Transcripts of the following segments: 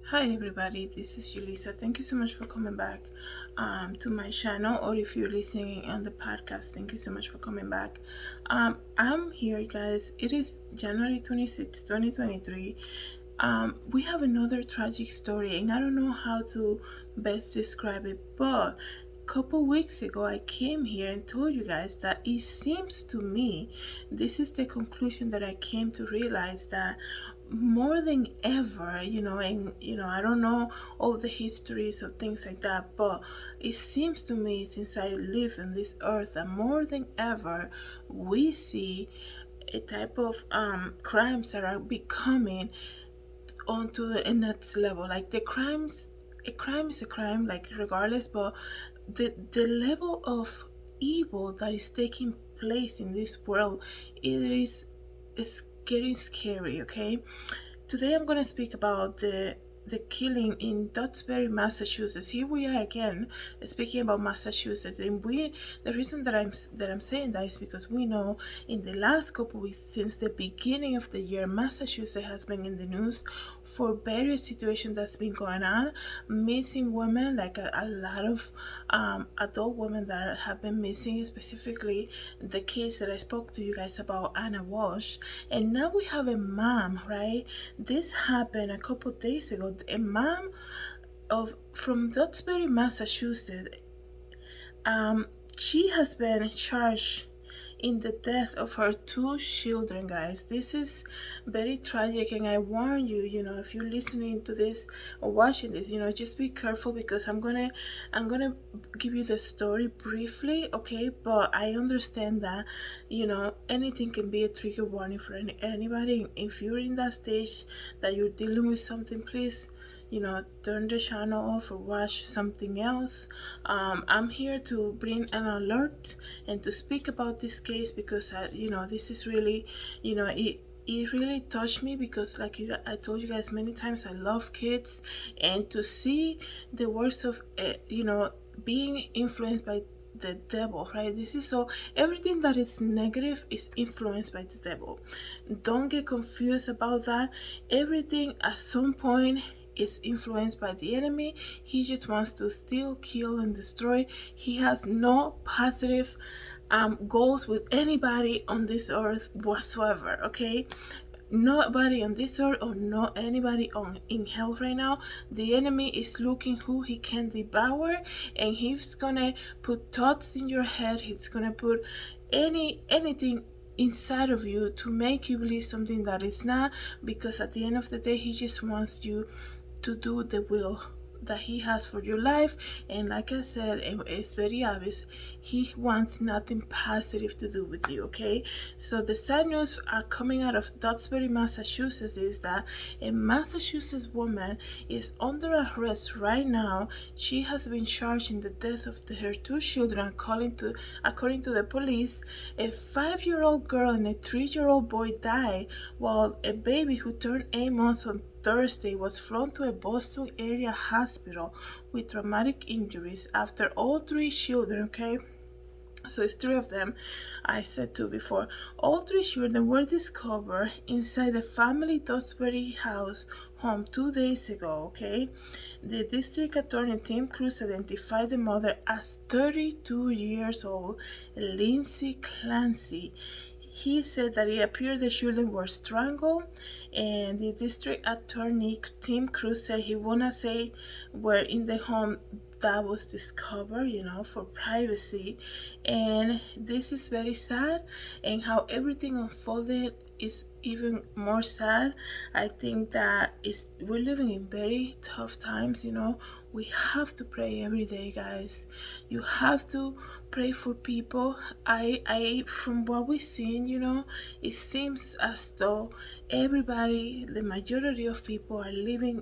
Hi everybody, this is Julissa. Thank you so much for coming back to my channel, or if you're listening on the podcast, thank you so much for coming back. I'm here, guys. It is January 26, 2023. We have another tragic story, and I don't know how to best describe it, but a couple weeks ago I came here and told you guys that it seems to me, this is the conclusion that I came to realize, that more than ever, and I don't know all the histories of things like that, but it seems to me, since I live on this earth, that more than ever we see a type of crimes that are becoming onto the next level. Like the crimes, a crime is a crime, like regardless, but the level of evil that is taking place in this world, is getting scary. Okay, today I'm going to speak about the killing in Duxbury, Massachusetts. Here we are again speaking about Massachusetts, and the reason that I'm saying that is because we know in the last couple weeks, since the beginning of the year, Massachusetts has been in the news for various situations that's been going on, missing women, like a lot of adult women that have been missing, specifically the case that I spoke to you guys about, Anna Walsh. And now we have a mom, right? This happened a couple days ago. A mom of from Duxbury, Massachusetts. Um, she has been charged in the death of her two children, guys. This is very tragic, and I warn you, if you're listening to this or watching this, just be careful, because I'm gonna give you the story briefly, okay? But I understand that anything can be a trigger warning for anybody. If you're in that stage that you're dealing with something, please, turn the channel off or watch something else. I'm here to bring an alert and to speak about this case, because this is really, it really touched me, because like I told you guys many times, I love kids, and to see the worst of being influenced by the devil, right? This is so, everything that is negative is influenced by the devil. Don't get confused about that. Everything at some point is influenced by the enemy. He just wants to steal, kill, and destroy. He has no positive goals with anybody on this earth whatsoever. Okay, nobody on this earth, or no anybody on in hell right now. The enemy is looking who he can devour, and he's gonna put thoughts in your head. He's gonna put anything inside of you to make you believe something that is not, because at the end of the day, he just wants you to do the will that he has for your life. And like I said, it's very obvious, he wants nothing positive to do with you. Okay, so the sad news coming out of Duxbury, Massachusetts, is that a Massachusetts woman is under arrest right now. She has been charged in the death of her two children. According to the police, a 5-year-old girl and a 3-year-old boy died, while a baby who turned 8 months on Thursday was flown to a Boston area hospital with traumatic injuries after all three children, okay? So it's three of them. I said two before. All three children were discovered inside the family Duxbury house home 2 days ago, okay? The district attorney Tim Cruz identified the mother as 32 years old, Lindsay Clancy. He said that it appeared the children were strangled, and the district attorney Tim Cruz said he wanna say were in the home that was discovered, for privacy. And this is very sad, and how everything unfolded is even more sad. I think that we're living in very tough times. We have to pray every day, guys. You have to pray for people. I from what we've seen, it seems as though everybody, the majority of people, are living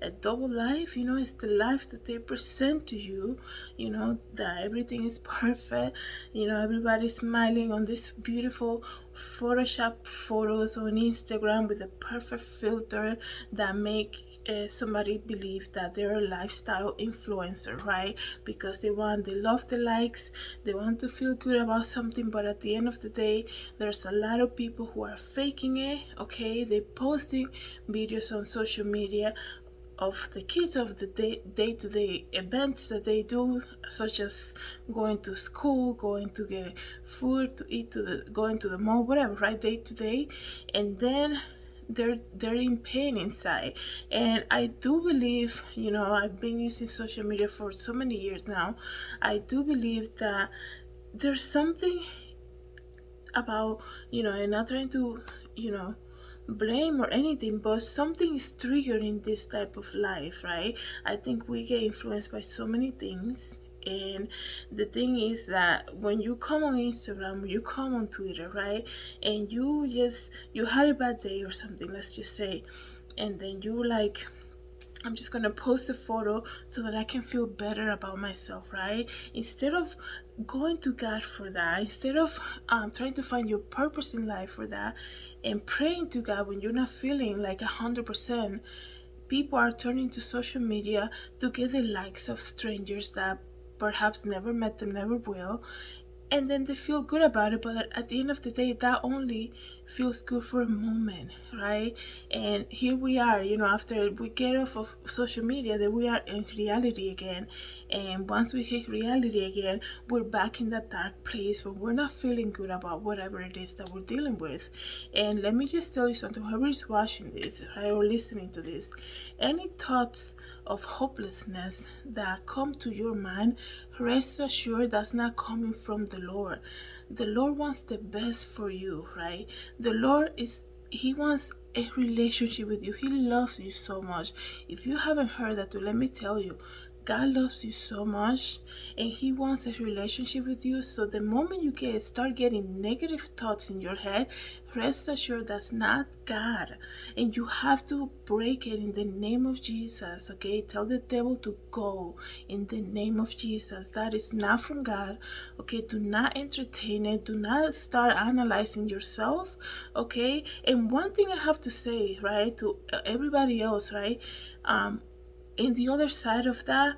a double life. It's the life that they present to you, that everything is perfect. Everybody's smiling on this beautiful Photoshop photos on Instagram with a perfect filter that make somebody believe that they're a lifestyle influencer, right? Because they love the likes, they want to feel good about something, but at the end of the day, there's a lot of people who are faking it. Okay, they're posting videos on social media of the kids, of the day-to-day events that they do, such as going to school, going to get food to eat, going to the mall, whatever, right, day to day. And then they're in pain inside. And I do believe, I've been using social media for so many years now. I do believe that there's something about, and not trying to, blame or anything, but something is triggering this type of life, right? I think we get influenced by so many things. And the thing is that when you come on Instagram or you come on Twitter, right, and you had a bad day or something, let's just say, and then you like, I'm just gonna post a photo so that I can feel better about myself, right? Instead of going to God for that, instead of trying to find your purpose in life for that, and praying to God when you're not feeling like 100%, people are turning to social media to get the likes of strangers that perhaps never met them, never will, and then they feel good about it. But at the end of the day, that only feels good for a moment, right? And here we are, after we get off of social media, that we are in reality again. And once we hit reality again, we're back in that dark place where we're not feeling good about whatever it is that we're dealing with. And let me just tell you something, whoever is watching this, right, or listening to this, any thoughts of hopelessness that come to your mind, rest assured that's not coming from the Lord. The Lord wants the best for you, right? The Lord He wants a relationship with you. He loves you so much. If you haven't heard that, let me tell you, God loves you so much, and He wants a relationship with you. So the moment you start getting negative thoughts in your head, rest assured that's not God. And you have to break it in the name of Jesus, okay? Tell the devil to go in the name of Jesus. That is not from God, okay? Do not entertain it. Do not start analyzing yourself, okay? And one thing I have to say, right, to everybody else, right? In the other side of that,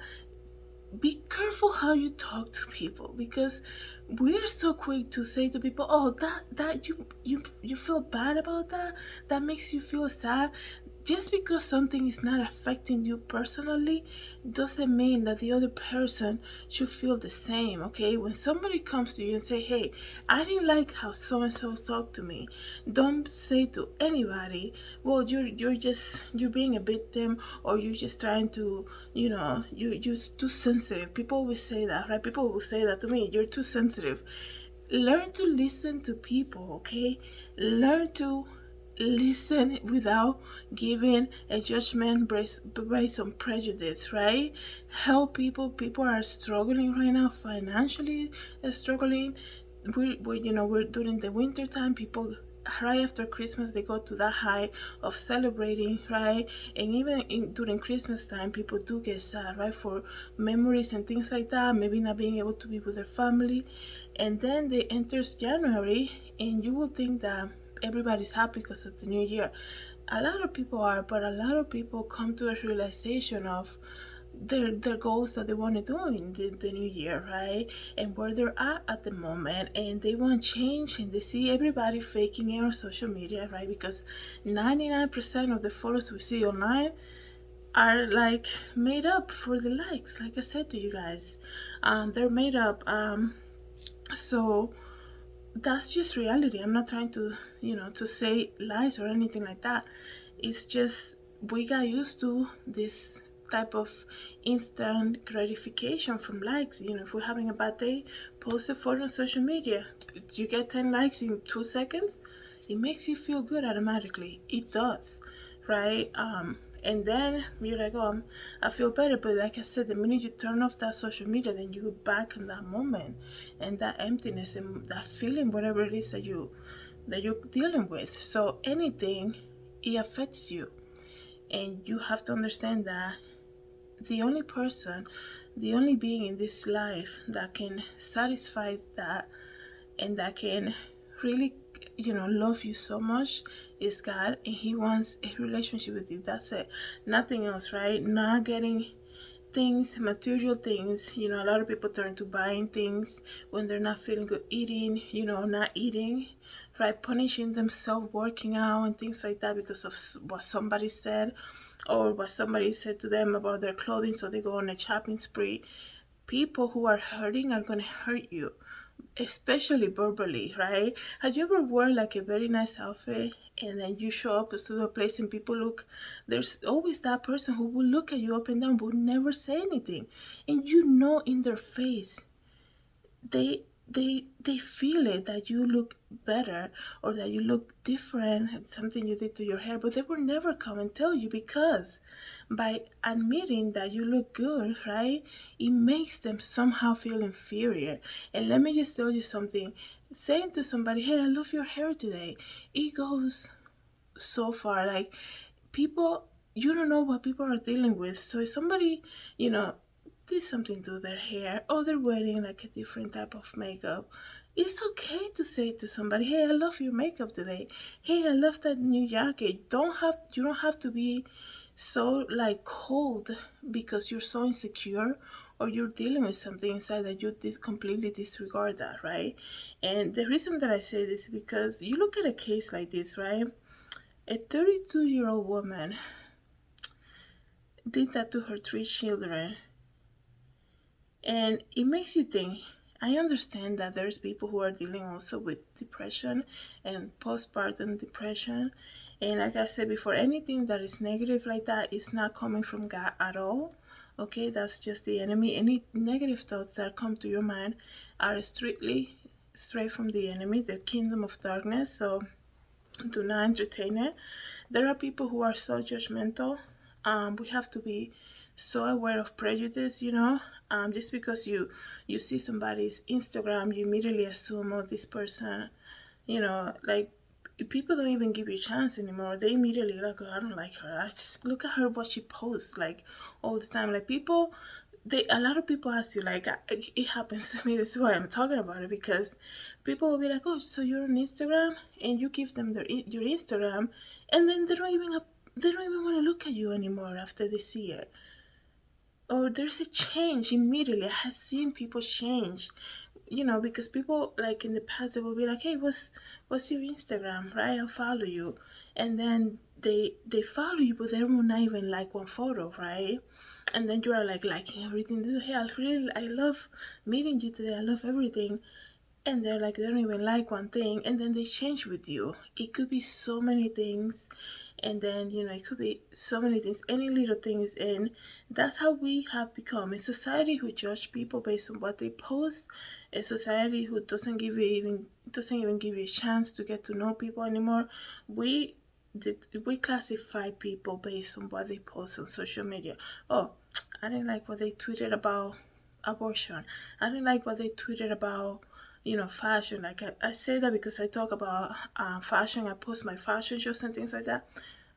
be careful how you talk to people, because we're so quick to say to people, oh, that you feel bad about that, that makes you feel sad. Just because something is not affecting you personally doesn't mean that the other person should feel the same, okay? When somebody comes to you and say, hey, I didn't like how so and so talked to me, don't say to anybody, well, you're being a victim, or you're just trying to, you're too sensitive. People will say that, right? People will say that to me, you're too sensitive. Learn to listen to people, okay? Learn to listen without giving a judgment based on prejudice, right? Help people. People are struggling right now, financially struggling. We're during the winter time. People, right after Christmas, they go to that high of celebrating, right? And even during Christmas time, people do get sad, right, for memories and things like that, maybe not being able to be with their family. And then they enters January, and you will think that everybody's happy because of the new year. A lot of people are, but a lot of people come to a realization of their goals that they want to do in the new year, right? And where they're at the moment, and they want change, and they see everybody faking it on social media, right? Because 99% of the photos we see online are like made up for the likes, like I said to you guys. They're made up. So that's just reality. I'm not trying to, to say lies or anything like that. It's just we got used to this type of instant gratification from likes. If we're having a bad day, post a photo on social media. You get 10 likes in 2 seconds. It makes you feel good automatically. It does, right? And then you're like, oh, I feel better. But like I said, the minute you turn off that social media, then you go back in that moment, and that emptiness and that feeling, whatever it is that you're dealing with. So anything, it affects you, and you have to understand that the only person, the only being in this life that can satisfy that, and that can really, love you so much, is God. And He wants a relationship with you. That's it, nothing else, right? Not getting things, material things. A lot of people turn to buying things when they're not feeling good, eating, not eating, right? Punishing themselves working out and things like that because of what somebody said or what somebody said to them about their clothing, so they go on a shopping spree. People who are hurting are going to hurt you, especially verbally, right? Have you ever worn like a very nice outfit and then you show up to a place and people look, there's always that person who will look at you up and down but never say anything, and you know in their face they feel it that you look better or that you look different, something you did to your hair, but they will never come and tell you, because by admitting that you look good, right, it makes them somehow feel inferior. And let me just tell you something, saying to somebody, hey, I love your hair today, it goes so far. Like, people, you don't know what people are dealing with. So if somebody, you know, did something to their hair or they're wearing like a different type of makeup, it's okay to say to somebody, hey, I love your makeup today, hey, I love that new jacket. You don't have to be so like cold because you're so insecure or you're dealing with something inside that you completely disregard that, right? And the reason that I say this is because you look at a case like this, right? A 32-year-old woman did that to her three children, and it makes you think. I understand that there's people who are dealing also with depression and postpartum depression, and like I said before, anything that is negative like that is not coming from God at all. Okay, that's just the enemy. Any negative thoughts that come to your mind are strictly straight from the enemy, the kingdom of darkness. So do not entertain it. There are people who are so judgmental. We have to be so aware of prejudice, you know. Just because you see somebody's Instagram, you immediately assume, oh, this person, you know, like, people don't even give you a chance anymore. They immediately like, oh, I don't like her. I just look at her what she posts like all the time. Like, people, they, a lot of people ask you, like, it happens to me. This is why I'm talking about it, because people will be like, oh, so you're on Instagram, and you give them your Instagram, and then they don't even want to look at you anymore after they see it. Or there's a change immediately. I have seen people change, you know, because people, like, in the past, they will be like, hey, what's your Instagram, right? I'll follow you. And then they follow you, but they will not even like one photo, right? And then you are like liking everything. Hey, I love meeting you today, I love everything. And they're like, they don't even like one thing, and then they change with you. It could be so many things, and then, you know, it could be so many things, any little things. And that's how we have become a society who judge people based on what they post, a society who doesn't even give you a chance to get to know people anymore. we we classify people based on what they post on social media. Oh, I didn't like what they tweeted about abortion. I didn't like what they tweeted about, you know, fashion. Like, I say that because I talk about fashion. I post my fashion shows and things like that.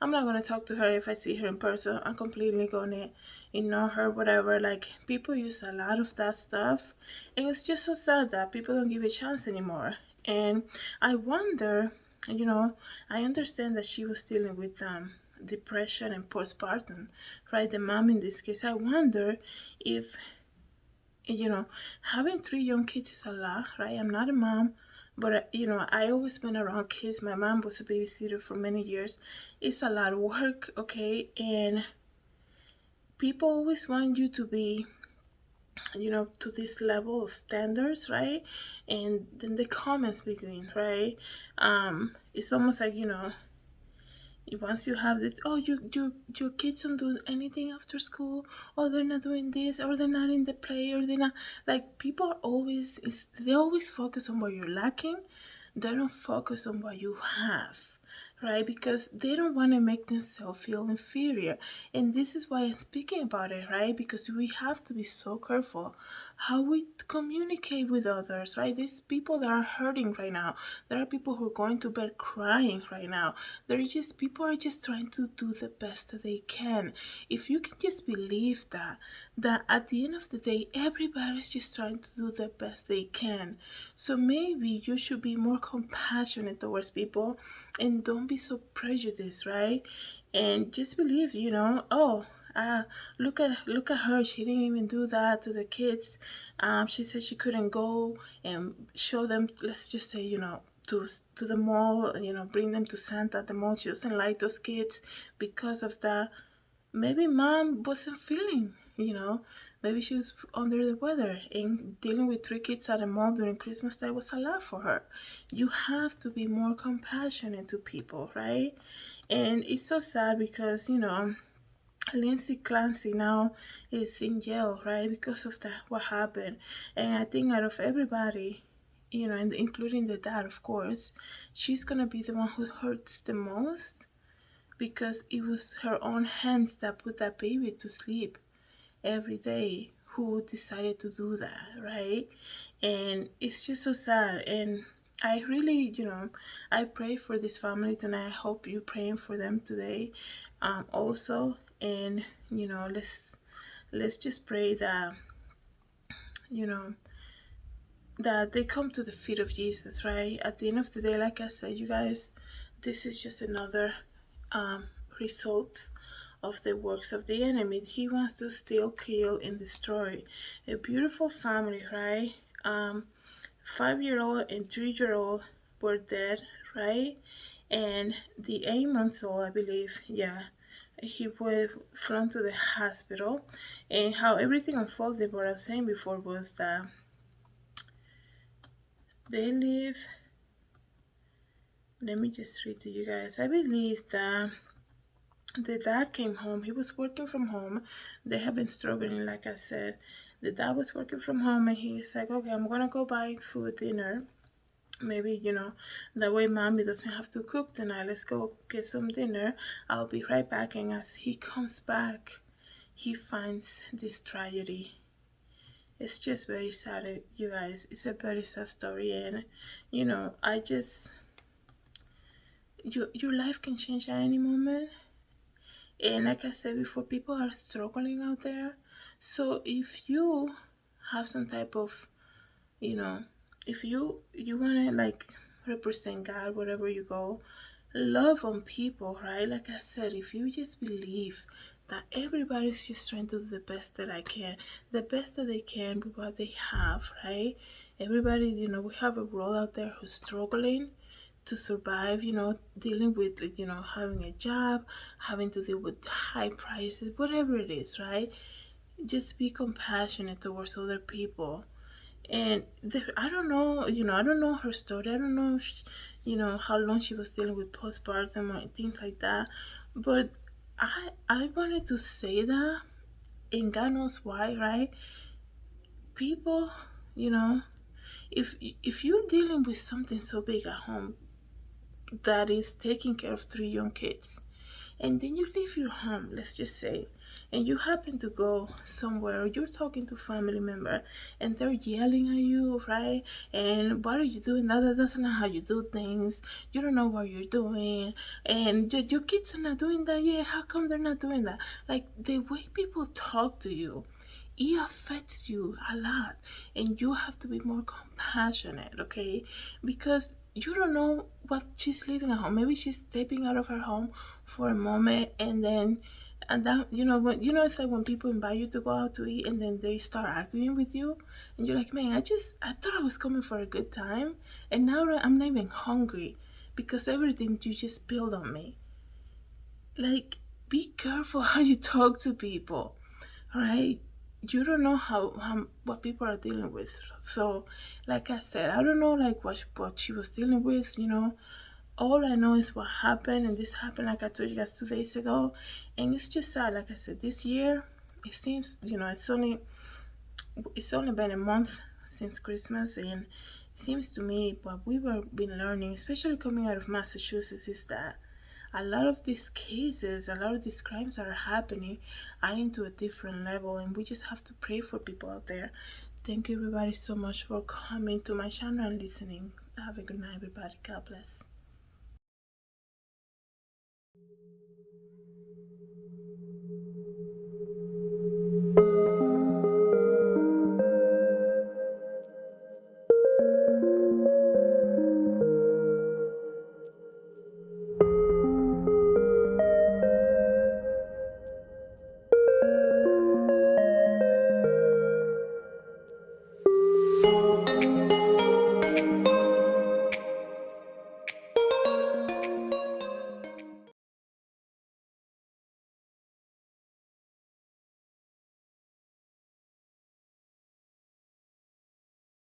I'm not gonna talk to her if I see her in person. I'm completely gonna ignore her, whatever. Like, people use a lot of that stuff, and it's just so sad that people don't give it a chance anymore. And I wonder, you know, I understand that she was dealing with depression and postpartum, right? The mom in this case. I wonder if, you know, having three young kids is a lot, right? I'm not a mom, but you know, I always been around kids. My mom was a babysitter for many years. It's a lot of work, okay? And people always want you to be, you know, to this level of standards, right? And then the comments begin, right? It's almost like, you know, once you have this, oh, your kids don't do anything after school, or they're not doing this, or they're not in the play, or they're not, like, people are always, they always focus on what you're lacking. They don't focus on what you have, right? Because they don't want to make themselves feel inferior. And this is why I'm speaking about it, right? Because we have to be so careful how we communicate with others, right? There's people that are hurting right now. There are people who are going to bed crying right now. There are just people are just trying to do the best that they can. If you can just believe that at the end of the day, everybody's just trying to do the best they can. So maybe you should be more compassionate towards people and don't be so prejudiced, right? And just believe, you know, oh, look at her. She didn't even do that to the kids. She said she couldn't go and show them. Let's just say, you know, to the mall, bring them to Santa at the mall. She doesn't like those kids because of that. Maybe mom wasn't feeling, maybe she was under the weather, and dealing with three kids at a mall during Christmas Day was a lot for her. You have to be more compassionate to people, right? And it's so sad because, Lindsay Clancy now is in jail, right? Because of that, what happened. And I think out of everybody, and including the dad, of course, she's gonna be the one who hurts the most because it was her own hands that put that baby to sleep every day who decided to do that, right? And it's just so sad. And I really, I pray for this family tonight. I hope you're praying for them today, also. And let's just pray that you know that they come to the feet of Jesus, right? At the end of the day, like I said, you guys, this is just another um, result of the works of the enemy. He wants to steal, kill, and destroy a beautiful family, right? 5-year-old and 3-year-old were dead, right? And the 8 months old, I believe, yeah, he was flown to the hospital. And how everything unfolded, what I was saying before, was that they live. Let me just read to you guys. I believe that the dad came home. He was working from home. They have been struggling, like I said. The dad was working from home, and he's like, okay, I'm gonna go buy food, dinner. Maybe, that way mommy doesn't have to cook tonight. Let's go get some dinner. I'll be right back. And as he comes back, he finds this tragedy. It's just very sad, you guys. It's a very sad story. And, I just, your life can change at any moment. And like I said before, people are struggling out there. So if you have some type of, you know, if you want to like represent God wherever you go, love on people, right? Like I said, if you just believe that everybody's just trying to do the best that I can, the best that they can with what they have, right? Everybody, we have a world out there who's struggling to survive, dealing with, having a job, having to deal with high prices, whatever it is, right? Just be compassionate towards other people. And I don't know, I don't know her story. I don't know if, how long she was dealing with postpartum or things like that. But I wanted to say that, and God knows why, right? People, you know, if you're dealing with something so big at home that is taking care of three young kids, and then you leave your home, let's just say, and you happen to go somewhere, or you're talking to family member and they're yelling at you, right? And what are you doing? That's not how you do things. You don't know what you're doing, and your kids are not doing that yet. How come they're not doing that? Like, the way people talk to you, it affects you a lot, and you have to be more compassionate, okay? Because you don't know what she's living at home. Maybe she's stepping out of her home for a moment, and then, and that, when it's like when people invite you to go out to eat, and then they start arguing with you, and you're like, man, I thought I was coming for a good time, and now I'm not even hungry because everything you just spilled on me. Like, be careful how you talk to people, right? You don't know how what people are dealing with. So, like I said, I don't know like what she was dealing with. All I know is what happened, and this happened, like I told you guys, 2 days ago. And it's just sad. Like I said, this year, it seems, it's only been a month since Christmas, and it seems to me what we were been learning, especially coming out of Massachusetts, is that a lot of these cases, a lot of these crimes that are happening are into a different level, and we just have to pray for people out there. Thank you everybody so much for coming to my channel and listening. Have a good night, everybody. God bless.